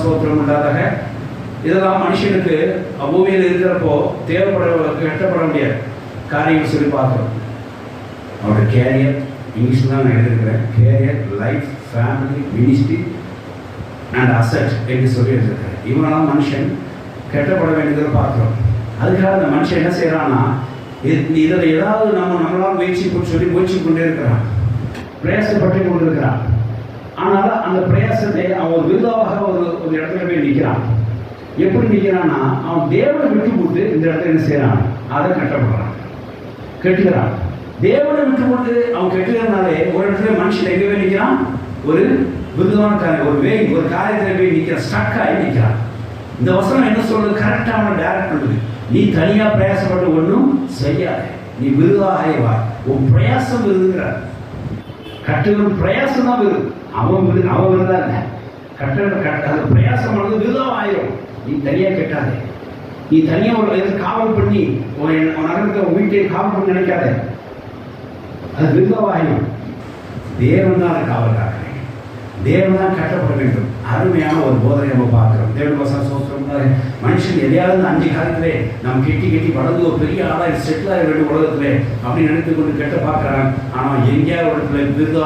சோத்திரம் உண்டாதாக. இதெல்லாம் மனுஷனுக்கு பூமியில் இருக்கிறப்போ கட்டப்பட முடியாது காரியங்கள் சொல்லி பார்க்குறோம். அவரோட கேரியர் இங்கிலீஷில் தான் நான் எழுதியிருக்கிறேன். Career, life, family, ministry and asset என்று சொல்லி எழுதியிருக்கிறேன். இவனெல்லாம் மனுஷன் கட்டப்பட வேண்டியதை பார்க்குறோம். அதுக்காக அந்த மனுஷன் என்ன செய்கிறான்னா, இதில் ஏதாவது நம்மளால் முயற்சி கொண்டே இருக்கிறான், பிரயாசப்பட்டு கொண்டு இருக்கிறான். ஆனால் அந்த பிரயாசத்தை அவன் ஒரு விருதாவாக ஒரு இடத்துல போய் நிற்கிறான். எப்படி நிற்கிறான்னா, அவன் தேவனை விட்டு போட்டு இந்த இடத்துல என்ன செய்யறான், அதை கட்டுகிறான். தேவனை விட்டு போட்டு அவன் கட்டுகிறனாலே ஒரு இடத்துல மனுஷன் எங்கே போய் நிற்கிறான், ஒரு விருதான ஒரு காரியத்தில் போய் நிற்கிறான், ஸ்டக் ஆகி நிற்கிறான். இந்த வசனம் என்ன சொல்றது, கரெக்டான டைரக்ட் பண்ணுது. நீ தனியா பிரயாசப்பட்டு ஒன்றும் செய்யாத, நீ விருதாக உன் பிரயாசம் விருதுங்கிறார். கட்டுகிற பிரயாசம் தான் விருது, அவன் விருதா இல்லை. அந்த பிரயாசம் வந்து விருதாக ஆயிரும். நீ தனியா கட்டாதே, நீ தனியா ஒரு காவல் பண்ணி நகரத்தை வீட்டை காவல் பண்ணி நினைக்காத, அது விருதாவாயிரும். தேவன் தான் அதை காவல் காக்கிறேன், தேவன் தான் கட்டப்பட வேண்டும். அருமையான ஒரு போதனை நம்ம பார்க்கிறோம். தேவன் வசனம் சோத்திரம். மனுஷன் எதையாவது 5 காலத்திலே நாம் கெட்டி வளர்ந்து ஒரு பெரிய ஆளாக செட்டில் ஆக வேண்டும் உலகத்திலே அப்படின்னு நினைத்து கொண்டு கெட்ட பார்க்கிறான். ஆனால் எங்கேயாவது ஒரு இடத்துல விருதா